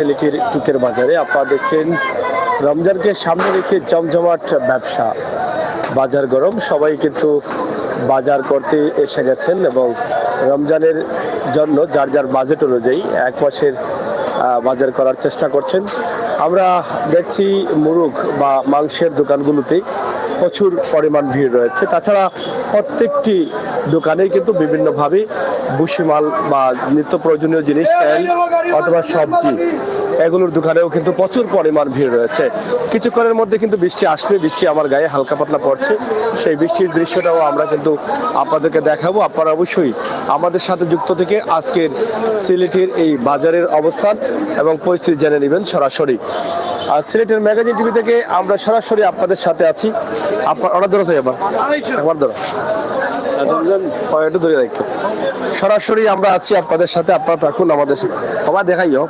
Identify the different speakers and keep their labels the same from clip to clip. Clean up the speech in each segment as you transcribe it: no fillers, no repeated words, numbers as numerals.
Speaker 1: সিলেটের টুকের বাজারে আপনারা দেখছেন রমজানকে সামনে রেখে জমজমাট ব্যবসা। বাজার গরম, সবাই কিন্তু বাজার করতে এসে গেছেন এবং রমজানের জন্য যার যার বাজেট অনুযায়ী এক মাসের বাজার করার চেষ্টা করছেন। আমরা দেখছি মুরগ বা মাংসের দোকানগুলোতে প্রচুর পরিমাণ ভিড় রয়েছে। তাছাড়া প্রত্যেকটি দোকানেই কিন্তু বিভিন্নভাবে ভুসিমাল বা নিত্য প্রয়োজনীয় জিনিস, তেল অথবা সবজি, এগুলোর দোকানেও কিন্তু প্রচুর পরিমাণ ভিড় রয়েছে। কিছুক্ষণের মধ্যে কিন্তু বৃষ্টি আসবে, বৃষ্টি আমার গায়ে হালকা পাতলা পড়ছে। সেই বৃষ্টির দৃশ্যটাও আমরা কিন্তু আপনাদেরকে দেখাবো। আপনারা অবশ্যই আমাদের সাথে যুক্ত থেকে আজকের সিলেটের এই বাজারের অবস্থান এবং পরিস্থিতি জেনে নেবেন সরাসরি। আর সিলেটের ম্যাগাজিন টিভি থেকে আমরা সরাসরি আপনাদের সাথে আছি। আপনার অর্ডার ধরো এবার একবার ধরো একটু ধরে রাখো। সরাসরি আমরা আছি আপনাদের সাথে, আপনারা থাকুন আমাদের সাথে। সবাই দেখাইও,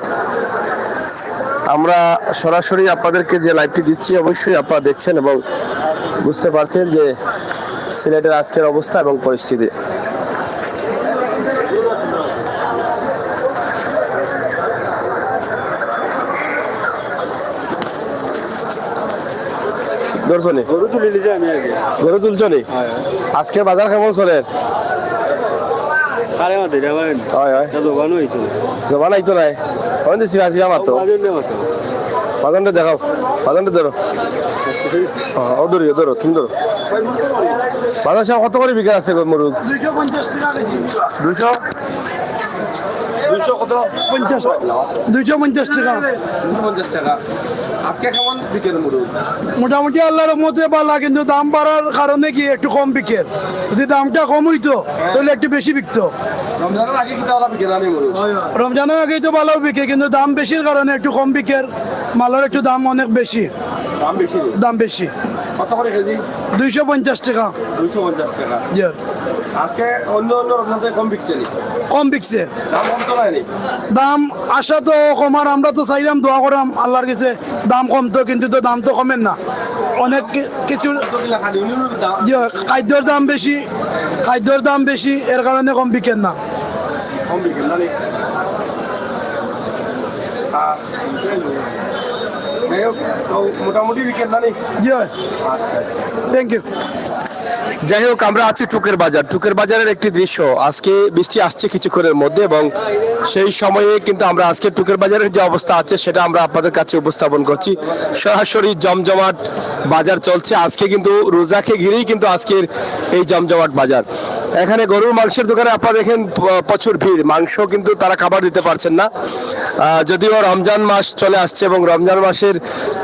Speaker 1: আমরা সরাসরি আপনাদেরকে যে লাইভটি দিচ্ছি অবশ্যই আপনারা দেখছেন এবং বুঝতে পারছেন যে সিলেটের আজকের অবস্থা এবং পরিস্থিতি। গরু তুলছো নি? আজকে বাজার কেমন চলে? জবান আইতো নাই বাজানটা দেখাও, বাজানটা ধরো। ও ধরিও, ধরো তুমি ধরো। বাজার সব কত করে বিক্রি আছে মুরগ? 250 টাকা। আজকে কেমন বিকেল মুরগ?
Speaker 2: মোটামুটি আল্লাহর রহমতে ভালো, কিন্তু দাম বাড়ার কারণে কি একটু কম বিকেল। যদি দামটা কম হইতো তাহলে একটু বেশি বিকতো।
Speaker 1: রমজানের আগে কি তাহলে বিকেল আনে মুরগ?
Speaker 2: রমজানের আগেই তো ভালো বিকে, কিন্তু দাম বেশির কারণে একটু কম বিকেল। মালের একটু দাম অনেক বেশি। দাম বেশি।
Speaker 1: কত করে কেজি?
Speaker 2: 250 টাকা।
Speaker 1: 250 টাকা।
Speaker 2: জি।
Speaker 1: আজকে অন্য রমজান থেকে কম বিকছে নি?
Speaker 2: কম বিকছে।
Speaker 1: দাম কম তো হয়নি?
Speaker 2: দাম আশা তো কমার, আমরা তো চাইলাম, দোয়া করাম আল্লাহর কাছে দাম কমতো, কিন্তু তো দাম তো কমেন না। অনেক কিছু খাদ্যের দাম বেশি, খাদ্যের দাম বেশি, এর কারণে কম বিকেন না।
Speaker 1: কম বিকেন না? মোটামুটি বিকেল না?
Speaker 2: জি, থ্যাংক ইউ।
Speaker 1: যাই হোক, আমরা আছি টুকের বাজার। টুকের বাজারের একটি দৃশ্য। আজকে বৃষ্টি আসছে কিছুক্ষণের মধ্যে এবং সেই সময়ে কিন্তু আমরা আজকে টুকের বাজারের যে অবস্থা আছে সেটা আমরা আপনাদের কাছে উপস্থাপন করছি। সরাসরি জমজমাট বাজার চলছে। আজকে কিন্তু রোজাকে ঘিরেই কিন্তু আজকের এই জমজমাট বাজার। এখানে গরুর মাংসের দোকানে আপনারা দেখেন প্রচুর ভিড়। মাংস কিন্তু তারা খাবার দিতে পারছেন না, যদিও রমজান মাস চলে আসছে এবং রমজান মাসের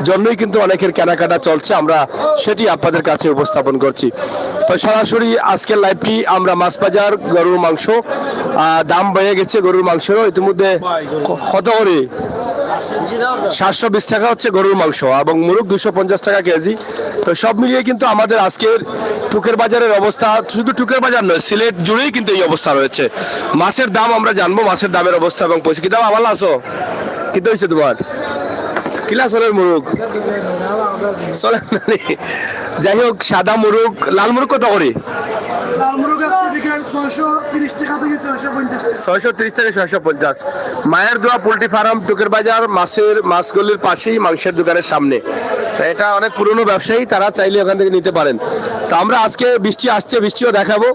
Speaker 1: জন্যই কিন্তু অনেকের কেনাকাটা চলছে। আমরা সেটি আপনাদের কাছে উপস্থাপন করছি। তো সরাসরি আজকের লাইভটি আমরা মাছ বাজার, গরুর মাংস দাম বেড়ে গেছে। গরুর মাংসেরও ইতিমধ্যে কত করে? 720 টাকা হচ্ছে গরুর মাংস এবং মুরগ 250 টাকা কেজি। তো সব মিলিয়ে কিন্তু আমাদের আজকের টুকের বাজারের অবস্থা, শুধু টুকের বাজার নয়, সিলেট জুড়েই কিন্তু এই অবস্থা রয়েছে। মাছের দাম আমরা জানবো, মাছের দামের অবস্থা এবং পয়সা। কি দাম ভালো আছো? কি তো হয়েছে তোমার? কিলা চলের মুরগ চলে? যাই হোক, সাদা মুরগ, লাল মুরগ কত করে? 630 থেকে 650। মায়ের দোয়া পোল্ট্রি ফার্ম, টুকের বাজার, মাছগুলির পাশেই মাংসের দোকানের সামনে। এটা অনেক পুরনো ব্যবসায়ী, তারা চাইলে ওখান থেকে নিতে পারেন। তো আমরা আজকে বৃষ্টি আসছে, বৃষ্টিও দেখাবো,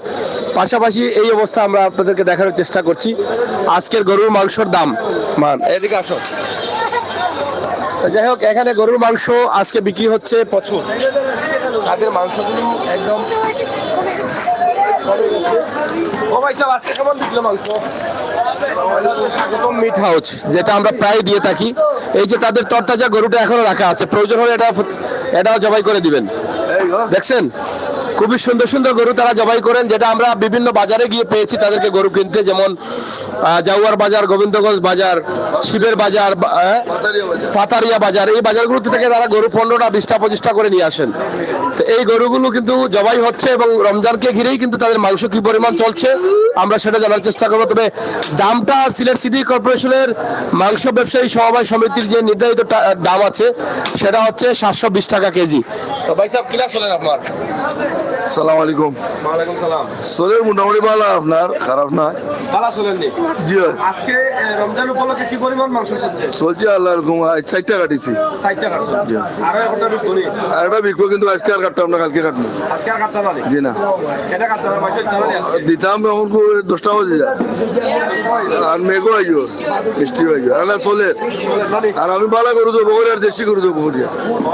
Speaker 1: পাশাপাশি এই অবস্থা আমরা আপনাদেরকে দেখানোর চেষ্টা করছি। আজকের গরুর মাংসর দাম, মান এদিকে আসো। যাই হোক, এখানে গরুর মাংস আজকে বিক্রি হচ্ছে প্রচুর। তাদের মাংসগুলো একদম মিট হাউস, যেটা আমরা প্রায় দিয়ে থাকি। এই যে তাদের তরতাজা গরুটা এখনো রাখা আছে, প্রয়োজন হলে এটাও জবাই করে দিবেন। দেখছেন খুবই সুন্দর সুন্দর গরু তারা জবাই করেন, যেটা আমরা বিভিন্ন বাজারে গিয়ে পেয়েছি তাদেরকে গরু কিনতে, যেমন জাউয়ার বাজার, গোবিন্দগঞ্জ বাজার, শিবের বাজার, পাতারিয়া বাজার। এই বাজারগুলোতে থেকে তারা গরু 15টা 20টা 25টা করে নিয়ে আসেন। তো এই গরুগুলো কিন্তু জবাই হচ্ছে এবং রমজানকে ঘিরেই কিন্তু তাদের মাংস কি পরিমাণ চলছে আমরা সেটা জানার চেষ্টা করবো। তবে দামটা সিলেট সিটি কর্পোরেশনের মাংস ব্যবসায়ী সমবায় সমিতির যে নির্ধারিত দাম আছে সেটা হচ্ছে 720 টাকা কেজি। তো তো ভাই সাহেব কিলা চলেন আপনার?
Speaker 3: সালাম আলাইকুম।
Speaker 1: ওয়ালাইকুম সালাম।
Speaker 3: সোলের মোটামুটি ভালো, আপনার খারাপ না?
Speaker 1: ভালো চলেন নি?
Speaker 3: জি হয়।
Speaker 1: আজকে রমজান উপলক্ষে কি পরিমাণ মাংস চলছে?
Speaker 3: চলছে আল্লাহ রকম, 60 কাটিছি।
Speaker 1: 60 টাকা চলছে। আরো একটা বিক্রি।
Speaker 3: আর একটা বিকবো, কিন্তু আজকে আর কাটতাম না, কালকে কাটবো।
Speaker 1: আজকে আর কাটতে পারি?
Speaker 3: জি না,
Speaker 1: এটা কাটতে পারি মাসে জানানি আছে।
Speaker 3: দিতাম এখন 10টা বাজে যায়। আর মেঘও হয়ে যাবো, বৃষ্টি হয়ে যাবে। আর সোলের আর আমি ভালো করে দেবো, আর দেশি করে দেবো।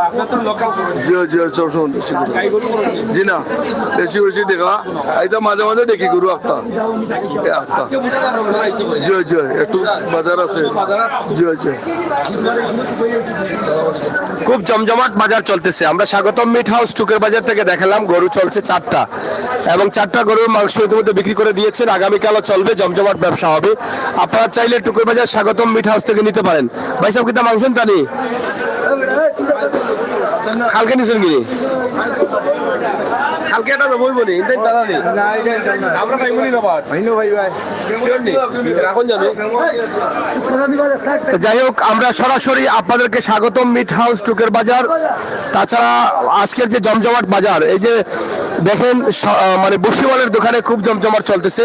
Speaker 1: আপনার তো লোকাল করে।
Speaker 3: জি জি, সবসময় দেশি করে।
Speaker 1: গাই গরু করে।
Speaker 3: জি না, দেশি বেশি দেখা এইটা মাঝে মাঝে দেখি গরু আখতা আখতা।
Speaker 1: আজকে বুঝা না রমজান আইছে বলে।
Speaker 3: জি জি, একটু বাজার আছে। জি জি,
Speaker 1: খুব জমজমাট বাজার চলতেছে। আমরা স্বাগতম মিট হাউস টুকের বাজার থেকে দেখালাম, গরু চলছে 4টা এবং 4টা গরুর মাংস ইতিমধ্যে বিক্রি করে দিয়েছেন। আগামীকালও চলবে, জমজমাট ব্যবসা হবে। আপনারা চাইলে টুকের বাজার স্বাগতম মিট হাউস থেকে নিতে পারেন। ভাই সাহেব কিতা মাংস টানি কালকে নিছেন কি? কালকে এটা বলবো নি, এটাই দাদা নেই আমরা পাইবো নি না বাট ভাই এখন জানি। যাই হোক, আমরা সরাসরি আপনাদেরকে স্বাগতম মিট হাউস টুকের বাজার। তাছাড়া আজকের যে জমজমাট বাজার, এই যে দেখেন মানে বসিওয়ালের দোকানে খুব জমজমাট চলতেছে,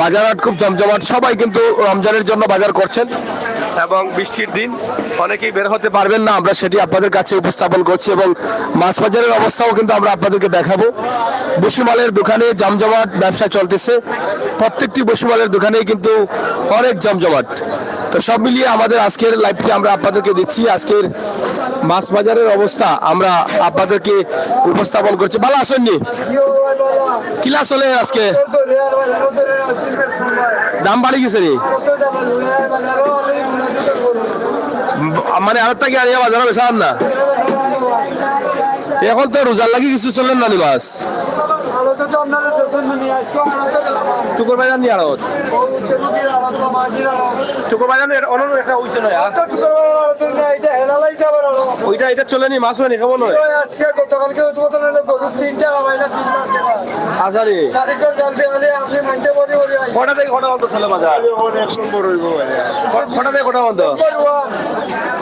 Speaker 1: বাজার হাট খুব জমজমাট। সবাই কিন্তু রমজানের জন্য বাজার করছেন এবং বৃষ্টির দিন অনেকেই বের হতে পারবেন না, আমরা সেটি আপনাদের কাছে উপস্থাপন করছি এবং মাছ বাজারের অবস্থাও কিন্তু আমরা আপনাদেরকে দেখাবো। বসিমালের দোকানে জমজমাট ব্যবসা চলতেছে, প্রত্যেকটি বসিমালের দোকানেই কিন্তু অনেক জমজমাট। তো সব মিলিয়ে আমাদের আজকের লাইভটি আমরা আপনাদেরকে দিচ্ছি। আজকের মাছ বাজারের অবস্থা আমরা আপনাদেরকে উপস্থাপন করছি। ভালো আসেননি? কিলা চলে আজকে? দাম বাড়ি গেছে রে, মানে আর থেকে আনিয়া বাজারে বেচার না। এখন তো রোজার লাগি কিছু চলেন না নি মাছ? টুকুর বাজার নিয়ে আড়ত টুকুর বাজার অন্য একটা হইছে না ওইটা এটা চলে নি, মাছ হয়নি কেমন হয়? আচ্ছা রে, কটা থেকে কটা বন্ধ চলে বাজার? কটা থেকে কটা বন্ধ?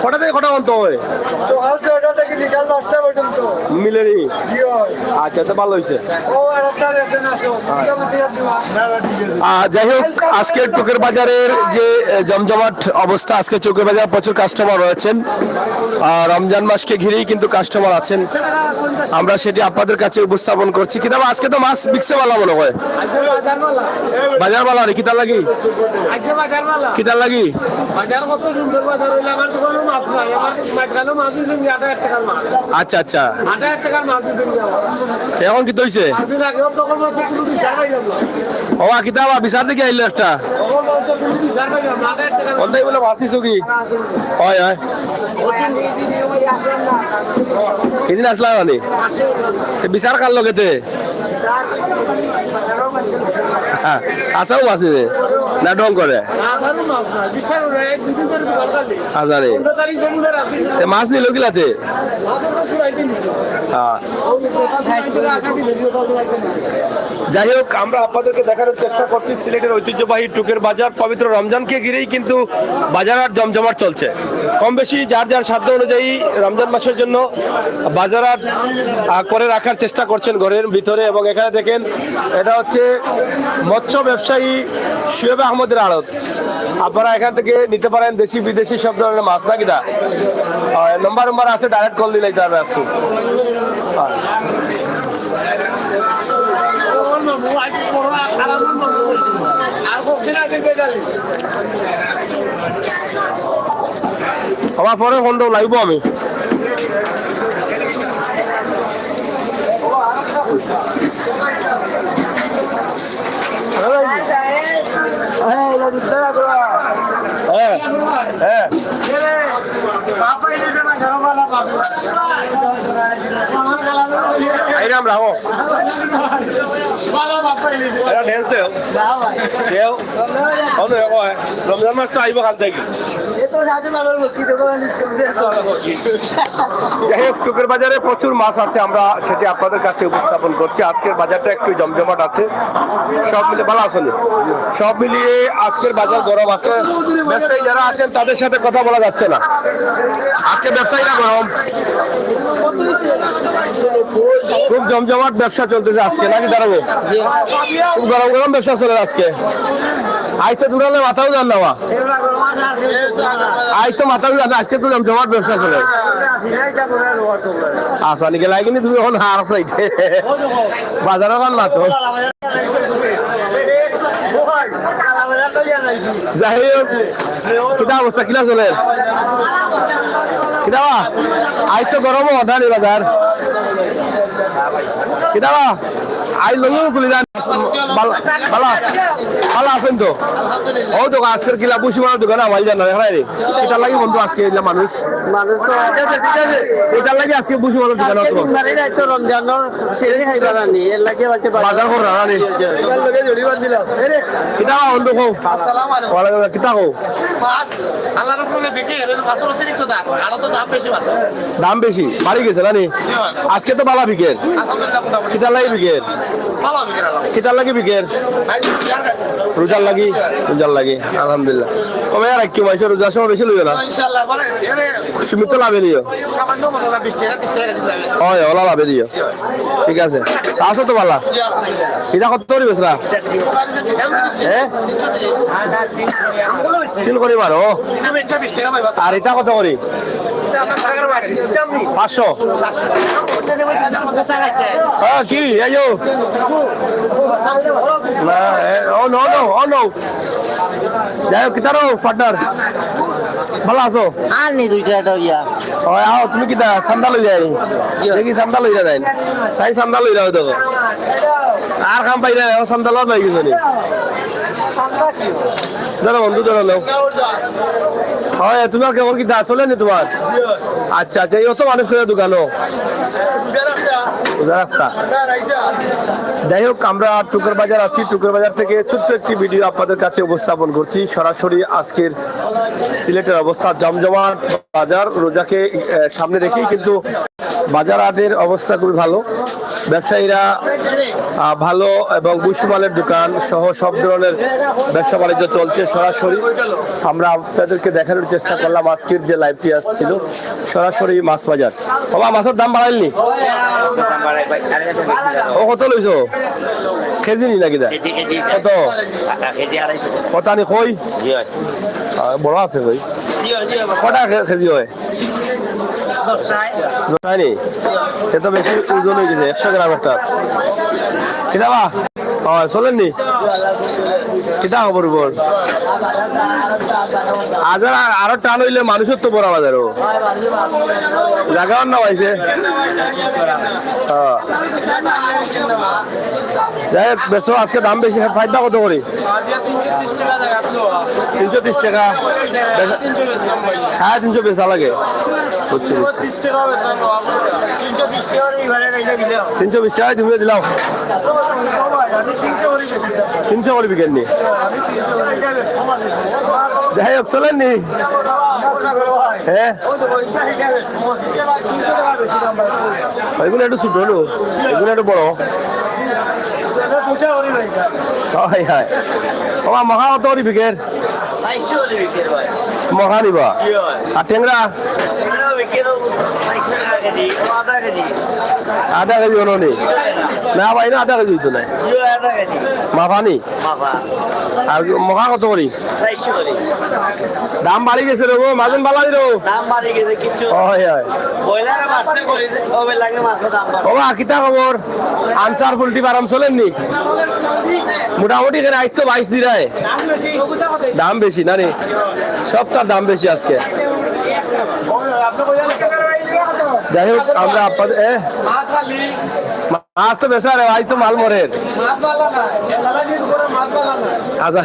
Speaker 1: কটা থেকে কটা বন্ধ হয় মিলেনি? আচ্ছা, তো ভালো হয়েছে। যাই হোক, আজকের টুকের বাজারের যে জমজমাট অবস্থা, আজকে টুকের বাজার প্রচুর কাস্টমার রয়েছেন। রমজান মাসকে ঘিরেই কিন্তু কাস্টমার আছেন, আমরা সেটি আপনাদের কাছে উপস্থাপন করছি। কিন্তু আজকে তো মাছ বিকছে ভালো মনে হয়, বাজার ভালো রে। কিতা লাগি কিতা লাগি? আচ্ছা আচ্ছা, এখন কি হইছে? ও কিতাব বিচার থেকে আইলো একটা কোনটাই বলে মাছ নিছো কি? হয় হয়, এদিন আসলাম মানে বিচার কার লগেতে আসাও মাছ না ডং করে হাজারে মাছ নিল গিলাতে। যাই হোক, আমরা আপনাদেরকে দেখানোর চেষ্টা করছি সিলেটের ঐতিহ্যবাহী টুকের বাজার। পবিত্র রমজানকে ঘিরেই কিন্তু বাজার আর জমজমাট চলছে। কম বেশি যার যার সাধ্য অনুযায়ী রমজান মাসের জন্য বাজার আর করে রাখার চেষ্টা করছেন ঘরের ভিতরে। এবং এখানে দেখেন, এটা হচ্ছে মৎস্য ব্যবসায়ী শুয়েব আহমদের আড়ত। আপনারা এখান থেকে নিতে পারেন দেশি বিদেশি সব ধরনের মাছ। না কিনা নম্বর আছে, ডাইরেক্ট কল দিলে তার ব্যবসা। আমার পরে ফোন লাগবো আমি। রমজান মাস তো আইব কাল থেকে। যাই হোক, টুকের বাজারে প্রচুর মাছ আছে, আমরা সেটি আপনাদের কাছে উপস্থাপন করছি। আজকের বাজারটা একটু জমজমাট আছে, সব মিলে ভালো আসলে, সব মিলিয়ে আজকের বাজার গরম আছে। ব্যবসায়ী যারা আছেন তাদের সাথে কথা বলা যাচ্ছে না, আজকে ব্যবসায়ীরা গরম, খুব জমজমাট ব্যবসা চলতেছে আজকে, নাকি দাঁড়াবো? খুব গরম গরম ব্যবসা চলে আজকে। আজ তো দূরালে মাথাও যান না, আজ তো মাথাও যান, আজকে তো জমজমাট ব্যবসা চলে। আচ্ছা নিকে লাগেনি তুমি এখন হার সাইডে বাজারে কান না তো। যাই হোক, কিটা অবস্থা কিনা চলে? কিটা আজ তো গরম অধানি বাজার, কিটা আজ লঙ্গু খুলি যান, ভালো আছেন তো? ও তো আজকের কিলা বুঝি মারার দোকানে আমার জানা রে, কিটা লাগি বন্ধু আজকে মানুষ তো এটার লাগে আজকে বুঝি মারার দোকানে
Speaker 4: রমজানের সেরে খাইবার আনি এর লাগে
Speaker 1: বাজার করে রানি কিটা বন্ধু কো কিটা কো দাম বেশি বাড়ি গেছে নানি আজকে তো বালা বিকেল কিটা লাগে বিকেল কিটার লাগে বিকেল রোজার লাগি আলহামদুলিল্লাহ কবে আর কি মাইছে রোজার সময় বেশি লইও না সীমিত লাভে দিও হয় ওলা লাভে দিও ঠিক আছে আসো তো বালা এটা কত করি বেসরা চিল করি মারো আর এটা কত করি 500 হ্যাঁ কি আইও না ও নো যাই হোক কিতারো পার্টনার ভালো আছো
Speaker 4: আর নি দুইটা ইয়া
Speaker 1: ওই আও তুমি কিতা সান্দাল লই যাই দেখি সান্দাল লই যাই তাই সান্দাল লই যাও তো আর কাম পাই না সান্দাল লই গেছো নি দাঁড়া বন্ধু দাঁড়া নাও হয় তোমার কেমন কি দা চলে নি তোমার আচ্ছা আচ্ছা এই অত মানুষ করে দোকানো যাই হোক আমরা টুকের বাজার আছি টুকের বাজার থেকে ছোট্ট একটি ভিডিও আপনাদের কাছে উপস্থাপন করছি সরাসরি আজকের সিলেটের অবস্থা জমজমাট বাজার রোজাকে সামনে রেখেই কিন্তু বাজার হাটের অবস্থা খুবই ভালো ব্যবসায়ীরা ভালো এবং বুশমালের দোকান সহ সব ধরনের ব্যবসা বাণিজ্য চলছে সরাসরি আমরা আপনাদেরকে দেখানোর চেষ্টা করলাম আজকের যে লাইভটি আসছিল সরাসরি মাছ বাজার বাবা মাছের দাম বাড়াইনি ও কত লইছো কেজি নি নাকি দা কত কত আনি কই বড় আছে কই কটা কেজি হয় নি সে তো বেশি ওজন হয়ে গেছে 100 গ্রাম একটা কিনা বা চলেননি কিতা খবর বল আজার আরো টান হইলে মানুষের তো বড় বাজারও জায়গাও না পাইছে যাই হোক বেশো আজকে দাম বেশি ফায়দা কত করি 330 টাকা 350 বেচা লাগে বুঝছি 320 টাকা তুমি দিলাম 300 করে বিকেল নি যাই হোক চলেননি হ্যাঁ এগুলো একটু ছোট হলো এগুলো একটু বড় হয় হয় তোমার মহা কত করি বিকেল মহা নিবা আর টেংরা আধা কেজি হলো নি না ভাই না আধা কেজি তো নাই মাফানি আর মহা কত করি দাম বাড়ি গেছে রে গো মাজন বালা দিলো
Speaker 4: দাম বাড়ি গেছে কিছু
Speaker 1: হয় হয়
Speaker 4: বয়লার মাছটা করি ওবে লাগে মাছের দাম
Speaker 1: বাবা কিতা খবর আনসার ফুলটি বারাম চলেননি মোটামুটি এখানে আইস তো 22 দিরায় দাম বেশি না রে সবটার দাম বেশি আজকে যাই হোক আমরা আপনাদের মাছ তো বেচা রে ভাই তো মাল মরের আচ্ছা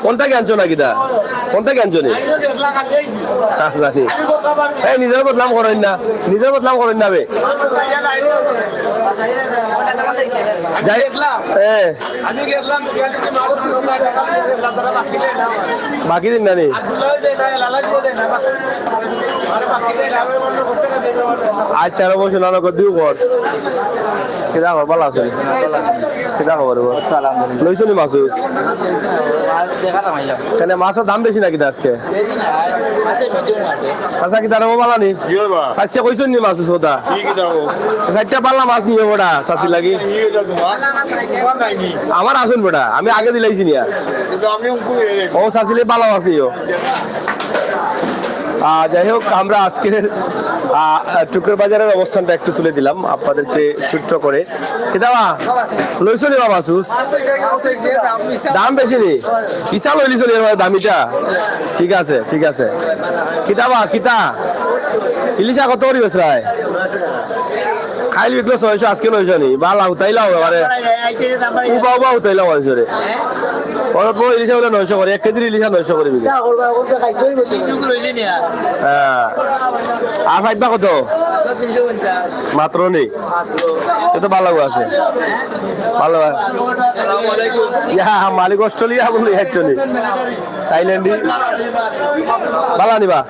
Speaker 1: কোনটা আনছো নাকি দা কোনটা আনছো নি আচ্ছা এই নিজের বদলাম করেন না নিজের বদলাম করেন না বে যাই বাকি দিন না নি আচ্ছা আরো বসে নানা কর দিও কর কিরা খবর ভালো আছে কিরা খবর লইছো নি মাসুস কেন মাছের দাম বেশি নাকি আজকে আচ্ছা কি তার ভালো নি সাতশে কইছো নি মাসুস ওটা চারটা পাল্লা মাছ নিয়ে ওটা চাষি লাগি আমার আসুন বেটা আমি আগে দিলাইছি নিয়া ও চাষিলে পাল্লা মাছ নিও যাই হোক আমরা আজকের টুকের বাজারের অবস্থানটা একটু তুলে দিলাম আপনাদেরকে ছোট্ট করে কিতাবা লইছো নি বাবা সুস দাম বেশি নি কিসা লইলিছো নি দামিটা ঠিক আছে ঠিক আছে কিতাবা কিতা ইলিশা কত করি বেচরায় খাইল বিকলো 600 আজকে 900 নি বালা উতাইলাও এবারে উবা উবা উতাইলাও আজরে ওরা বড় ইলিশা হলো 900 করে 1 কেজি ইলিশা 900 করে বিকে হ্যাঁ আর ফাইবা কত মাত্র নেই এটা ভালো আছে ভালো ইয়া মালিক অস্ট্রেলিয়া বলি একজনই থাইল্যান্ডি ভালো নিবা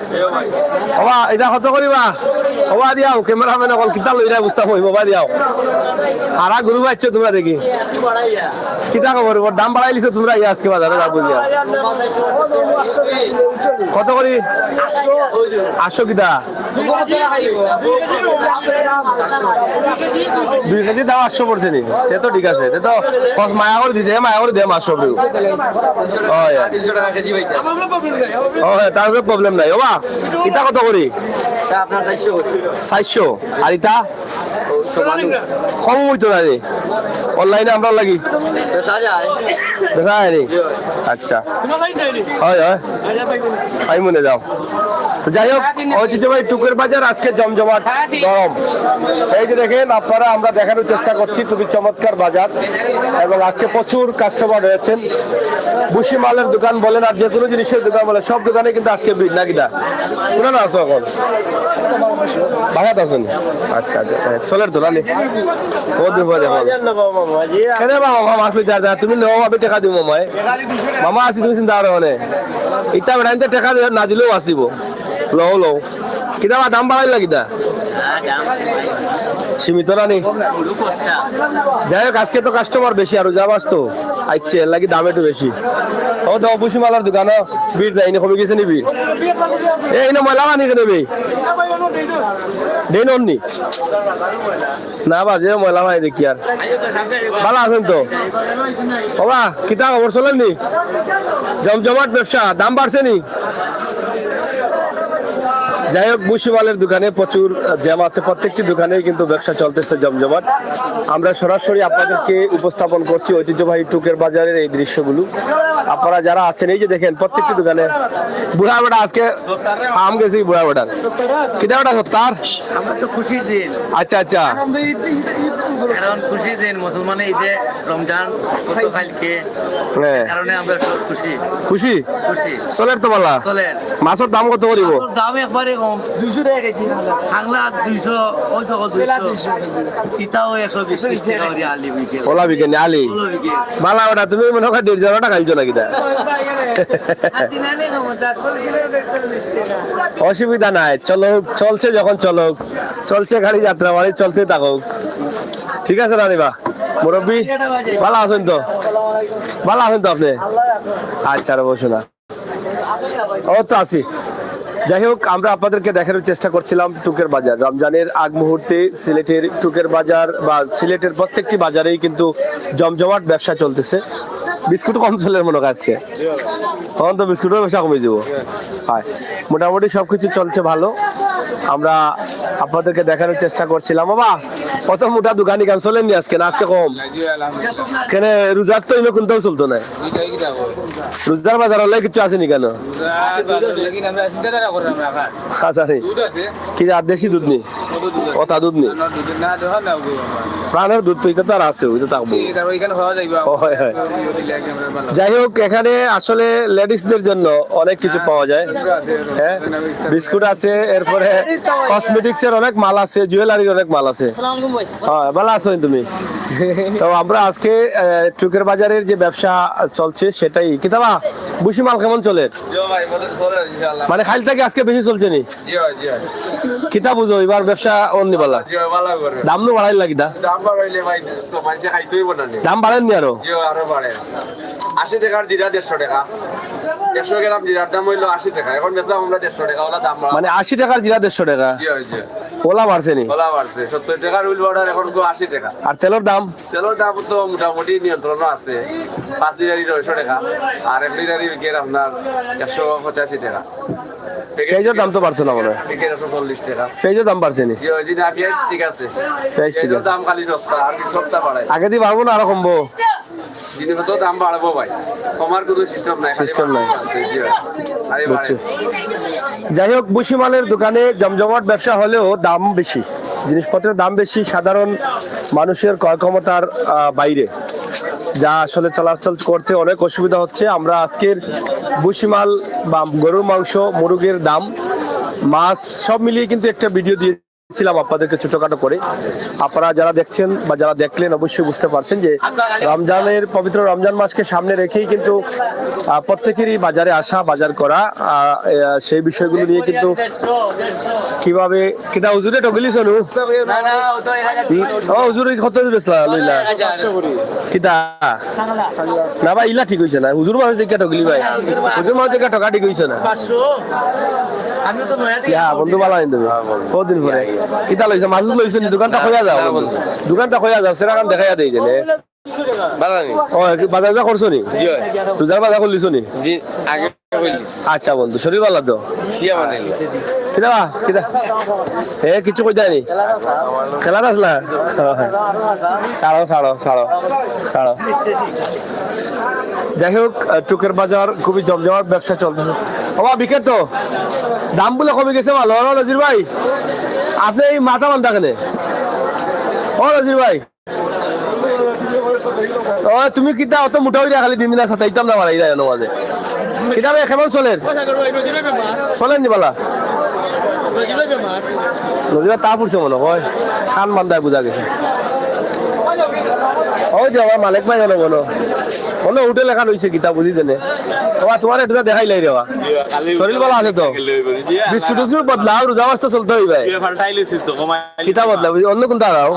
Speaker 1: ওবা এটা কত করিবা ওবা দিয়াও ক্যামেরাম্যান অকল কিতা লইরা বুঝতা হইব বা দিয়াও হারা গুরু বাচ্চা তোমরা দেখি কিতা খবর ওর দাম বাড়াই লিছো তোমরা আজকে বাজারে যা বুঝিয়া কত করি 800 কিতা 2 কেজি দাম 800 পড়ছে নি তে তো ঠিক আছে তে তো মায়া করে দিছে মায়া করে দে 800 ব্রু ওই 300 টাকা কেজি ভাইটা ওই তার প্রবলেম নাই ওবা কিতা কত করি তা আপনার 400 করি 400 আর এটা কম হইতো না রে অনলাইনে আমরা লাগি বেচা যায় রে আচ্ছা হয় হয় আই মনে যাও তো যাই হোক ঐতিহ্যবাহী টুকের বাজার আজকে জমজমাট গরম এই যে দেখেন আপনারা আমরা দেখানোর চেষ্টা করছি খুবই চমৎকার বাজার এবং আজকে প্রচুর কাস্টমার রয়েছেন বুশি মালের দোকান বলেন আর যে কোনো জিনিসের দোকান বলেন সব দোকানে কিন্তু আজকে ভিড় নাকি না শুনে না আছো এখন বাগাত আছেন আচ্ছা আচ্ছা চলের তো নানি কত দিব দেখো কেন বাবা মামা আসলে যা তুমি লো আমি টাকা দিব মামায় মামা আসি তুমি চিন্তা করো মানে ইটা বেড়াইতে টাকা না দিলেও আস দিব লো লো কিতা দাম বাড়াই লাগিদা সীমিত রানি যাই হোক আজকে তো কাস্টমার বেশি আর যাবাস তো আইছে এর লাগি দাম একটু বেশি ও তো অবশ্যই মালার দোকান ভিড় নাই কমে গেছে নিবি এই না ময়লা আনি কেন নেবি দেন অন্নি না বাজে ময়লা ভাই দেখি আর ভালো আছেন তো বাবা কিতা খবর চলেন নি জমজমাট ব্যবসা দাম বাড়ছে নি যাই হোক বুশিমালের দোকানে প্রচুর জ্যাম আছে প্রত্যেকটি দোকানে কিন্তু ব্যবসা চলতেছে জমজমাট আমরা সরাসরি আপনাদেরকে উপস্থাপন করছি ঐতিহ্যবাহী টুকের বাজারের এই দৃশ্যগুলো আপনারা যারা আছেন এই যে দেখেন প্রত্যেকটি দোকানে বুড়া বেটা আজকে আম গেছি বুড়া বেটার কিতা বেটা সত্তার
Speaker 4: আমার তো খুশির দিন
Speaker 1: আচ্ছা আচ্ছা
Speaker 4: কারণ খুশির দিন মুসলমানের ঈদে রমজান কত কালকে কারণে আমরা সব খুশি
Speaker 1: খুশি
Speaker 4: খুশি
Speaker 1: চলের তো বলা
Speaker 4: চলেন
Speaker 1: মাছের দাম কত করিব
Speaker 4: দাম একবারে কম 200 টাকা কেজি বাংলা 200 ওই তো 200 ইটাও 120 টাকা করে আলি বিকে
Speaker 1: ওলা বিকে নি আলি বালা ওটা তুমি মনে হয় 1.5 টাকা খাইছো নাকি দা অসুবিধা নাই চলো চলছে যখন চলছে গাড়ি যাত্রা বাড়ি চলতে থাকুক ঠিক আছে রানিবা মুরব্বী ভালো আছেন তো আপনি আচ্ছা বসো না ও তো আছি যাই হোক আমরা আপনাদেরকে দেখানোর চেষ্টা করছিলাম টুকের বাজার রমজানের আগ মুহূর্তে সিলেটের টুকের বাজার বা সিলেটের প্রত্যেকটি বাজারেই কিন্তু জমজমাট ব্যবসা চলতেছে বিস্কুট কম চলের মনে হয় আজকে তখন তো বিস্কুটের ব্যবসা কমে যাবো হয় মোটামুটি সবকিছু চলছে ভালো আমরা আপনাদেরকে দেখানোর চেষ্টা করছিলাম বাবা কত মোটা দোকানি গান চলেননি আজকে না আজকে কম কেন রোজার তো ইনো কোনটাও চলতো না রোজদার বাজার হলে কিছু আসেনি কেন কি আর দেশি দুধ নেই কথা দুধ নেই প্রাণের দুধ তো এটা তো আর আছে ওই তো থাকবো যাই হোক এখানে আসলে লেডিসদের জন্য অনেক কিছু পাওয়া যায় হ্যাঁ বিস্কুট আছে এরপরে কসমেটিক্স এর অনেক মাল আছে জুয়েলারির অনেক মাল আছে হ্যাঁ ভালো আছো তুমি তো আমরা আজকে টুকের বাজারের যে ব্যবসা চলছে সেটাই কিতাবা বুসি মাল কেমন চলে মানে খালি থেকে আজকে বেশি চলছে নি কিতা বুঝো এবার ব্যবসা অন্য বলা দাম নো বাড়াই লাগি দাম বাড়েন নি আরো
Speaker 5: 80 টাকার জিরা 150 টাকা 100 গ্রাম জিরার দাম হইলো 80 টাকা এখন বেচা আমরা 150 টাকা ওলা দাম
Speaker 1: মানে 80 টাকার জিরা 150 টাকা
Speaker 5: জি জি
Speaker 1: ওলা বাড়ছে নি
Speaker 5: ওলা বাড়ছে 70 টাকার উইল পাউডার এখন 80 টাকা
Speaker 1: আর তেলের দাম
Speaker 5: তো মোটামুটি নিয়ন্ত্রণ আছে 5 লিটারই 900 টাকা আর 1 লিটারই বিকের আপনার 185 টাকা
Speaker 1: পেঁয়াজের দাম তো বাড়ছে না মনে হয়
Speaker 5: বিকের 140 টাকা
Speaker 1: পেঁয়াজের দাম বাড়ছে নি
Speaker 5: জি ওই দিন আগে ঠিক আছে
Speaker 1: পেঁয়াজ ঠিক আছে
Speaker 5: দাম খালি সস্তা আর কি সস্তা বাড়ায়
Speaker 1: আগে দিয়ে বাড়বো না আরো কমবো
Speaker 5: জিনিস তো দাম বাড়াবো ভাই কমার কোনো সিস্টেম নাই
Speaker 1: System নাই।
Speaker 5: জি ভাই আরে
Speaker 1: বুঝছি। যাই হোক বুসিমালের দোকানে জমজমাট ব্যবসা হলেও দাম বেশি জিনিসপত্রের দাম বেশি সাধারণ মানুষের ক্রয় ক্ষমতার বাইরে যা আসলে চলাচল করতে অনেক অসুবিধা হচ্ছে আমরা আজকের বুসিমাল বা গরুর মাংস মুরগের দাম মাছ সব মিলিয়ে কিন্তু একটা ভিডিও দিয়েছিলাম আপনাদেরকে ছোটখাটো করে আপনারা যারা দেখছেন বা যারা দেখলেন অবশ্যই বুঝতে পারছেন যে রমজানের পবিত্র রমজান মাসকে সামনে রেখেই কিন্তু প্রত্যেকেরই বাজারে আসা বাজার করা সেই বিষয়গুলো নিয়ে কিন্তু কিভাবে কিতা হুজুরে টগলিছ নু ও হুজুরে কত বেচলা লইলা কিতা না ভাই ইলা ঠিক হইছে না হুজুর মানুষ দেখে টগলি ভাই হুজুর মানুষ দেখে টকা ঠিক হইছে না বন্ধু ভালো আইন দেবে কদিন পরে কিতা লইছে মাছ লইছে দোকানটা খোয়া যাও দোকানটা খোয়া যাও সেরকম দেখাইয়া দেই জেনে বাজার যা করছো নি রোজার বাজার করলিছ নি আচ্ছা বন্ধু শরীর ভালো তো কিতা কিতা কিছু কই যায়নি খেলা আসলা ছাড়ো ছাড়ো ছাড়ো ছাড়ো যাই হোক টুকের বাজার খুবই জমজমাট ব্যবসা চলতেছে বাবা বিকেট তো দাম বলে কমে গেছে ভালো নজির ভাই আপনি এই মাথা বান্ধা কেন ও নজির ভাই ও তুমি কিতা অত মোটা হইরা খালি দিন দিন সাতাইতাম না মারাই রায় মাঝে কিতা ভাই কেমন চলেন চলেন নি বলা নজিরা তা পড়ছে মনে হয় খান বান্ধায় বোঝা গেছে ওই যে আমার মালিক ভাই জানো বলো বলো হোটেল এখান হয়েছে কিতা বুঝি দেনে তোমার একটু দেখাই লাই রেবা শরীর ভালো আছে তো বিস্কুট টিস্কুট বদলাও রোজা মাস তো চলতে হইবে কিতা বদলা অন্য কোনটা রাও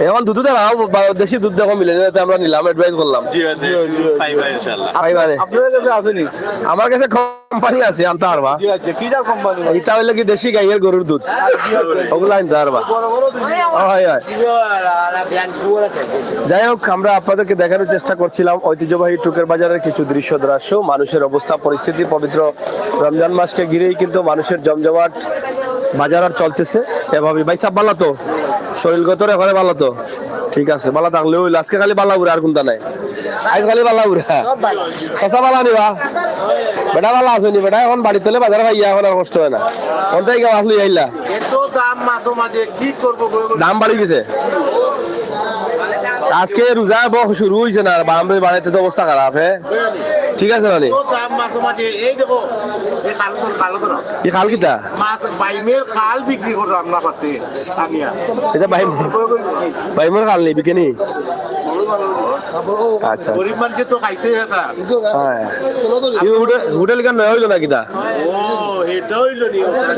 Speaker 1: এখন দুধ দেখাও দেশি দুধ দেখো মিলে যাতে আমরা নিলাম অ্যাডভাইস করলাম আপনার কাছে আছে নি আমার কাছে কোম্পানি আছে আনতে পারবা এটা হইলে কি দেশি গাইয়ের গরুর দুধ ওগুলো আনতে পারবা হয় হয় যাই হোক আমরা আপনাদেরকে দেখানোর চেষ্টা করছিলাম ঐতিহ্যবাহী টুকের বাজারের কিছু দৃশ্য মানুষের অবস্থা পরিস্থিতি পবিত্র রমজান মাসকে ঘিরেই কিন্তু মানুষের জমজমাট বাজার আর চলতেছে এভাবে ভাই সাহেব ভালো তো শরীরগত এখানে ভালো তো ঠিক আছে ভালো থাকলে ওই আজকে খালি বালা উড়ে আর কোনটা নাই আজ খালি বালা উড়ে শশা বালা নিবা বেটা ভালো আছো নি বেটা এখন বাড়ি তোলে বাজার খাইয়া এখন আর কষ্ট হয় না কোনটাই কেউ আসলে আইলা দাম বাড়ি গেছে আজকে রোজা শুরু হয়েছে না বাড়ি বাড়াইতে তো অবস্থা খারাপ হ্যাঁ ঠিক আছে মানে কি খাল কিতা এটা বাইমের খাল নেই বিকে নি আচ্ছা হোটেল কেন নয় হইলো না কিতা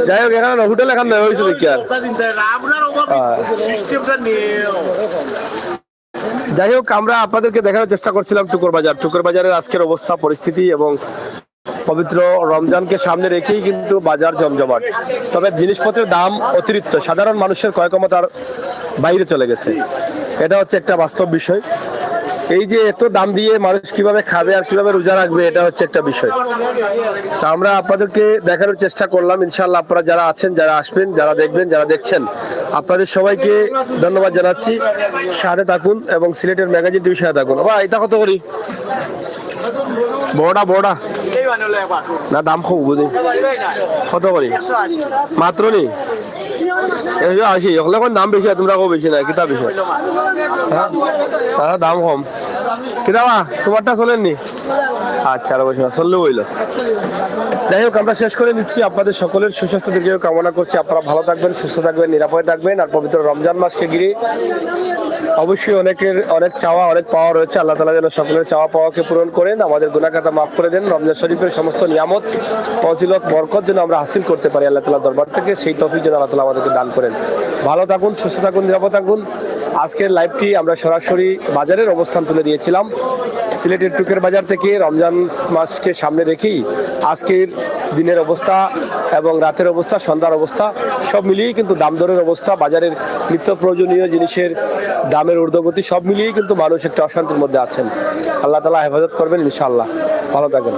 Speaker 1: যাই হোক এখানে হোটেল এখানে নয় হয়েছে দেখি আর যাই হোক আমরা আপনাদেরকে দেখানোর চেষ্টা করছিলাম টুকুর বাজারের আজকের অবস্থা পরিস্থিতি এবং পবিত্র রমজানকে সামনে রেখেই কিন্তু বাজার জমজমাট তবে জিনিসপত্রের দাম অতিরিক্ত সাধারণ মানুষের ক্রয় ক্ষমতার বাইরে চলে গেছে এটা হচ্ছে একটা বাস্তব বিষয় এই যে এত দাম দিয়ে মানুষ কিভাবে খাবে আর কিভাবে রোজা রাখবে এটা হচ্ছে একটা বিষয় তা আমরা আপনাদেরকে দেখানোর চেষ্টা করলাম ইনশাআল্লাহ আপনারা যারা আছেন যারা আসবেন যারা দেখবেন যারা দেখছেন আপনাদের সবাইকে ধন্যবাদ জানাচ্ছি সাথে থাকুন এবং সিলেটের ম্যাগাজিন টিভির সাথে থাকুন বাবা এটা কত করি বড়া না দাম খুব বুঝি কত করি মাত্র নি আসি ওগুলো দাম বেশি তোমরা খুব বেশি না কিতা বেশি হ্যাঁ দাম কম কিতাবা তোমারটা চলেননি আচ্ছা চললে বইল যাই হোক আমরা শেষ করে নিচ্ছি আপনাদের সকলের সুস্বাস্থ্য দীর্ঘায়ু কামনা করছি আপনারা ভালো থাকবেন সুস্থ থাকবেন নিরাপদে থাকবেন আর পবিত্র রমজান মাসকে ঘিরে অবশ্যই অনেকের অনেক চাওয়া অনেক পাওয়া রয়েছে। আল্লাহ তাআলা যেন সকলের চাওয়া পাওয়াকে পূরণ করেন, আমাদের গুনাহ খাতা মাফ করে দেন, রমজান শরীফের সমস্ত নিয়ামত ফজিলত বরকত যেন আমরা হাসিল করতে পারি আল্লাহ তাআলার দরবার থেকে, সেই তৌফিক যেন আল্লাহ তাআলা আমাদেরকে দান করেন। ভালো থাকুন, সুস্থ থাকুন, নিরাপদ থাকুন। আজকের লাইভটি আমরা সরাসরি বাজারের অবস্থান তুলে দিয়েছিলাম সিলেটের টুকের বাজার থেকে। রমজান মাসকে সামনে রেখেই আজকের দিনের অবস্থা এবং রাতের অবস্থা, সন্ধ্যার অবস্থা সব মিলিয়েই কিন্তু দাম দরের অবস্থা, বাজারের নিত্য প্রয়োজনীয় জিনিসের দামের ঊর্ধ্বগতি সব মিলিয়েই কিন্তু মানুষ একটা অশান্তির মধ্যে আছেন। আল্লাহ তাআলা হেফাজত করবেন ইনশাআল্লাহ। ভালো থাকবেন।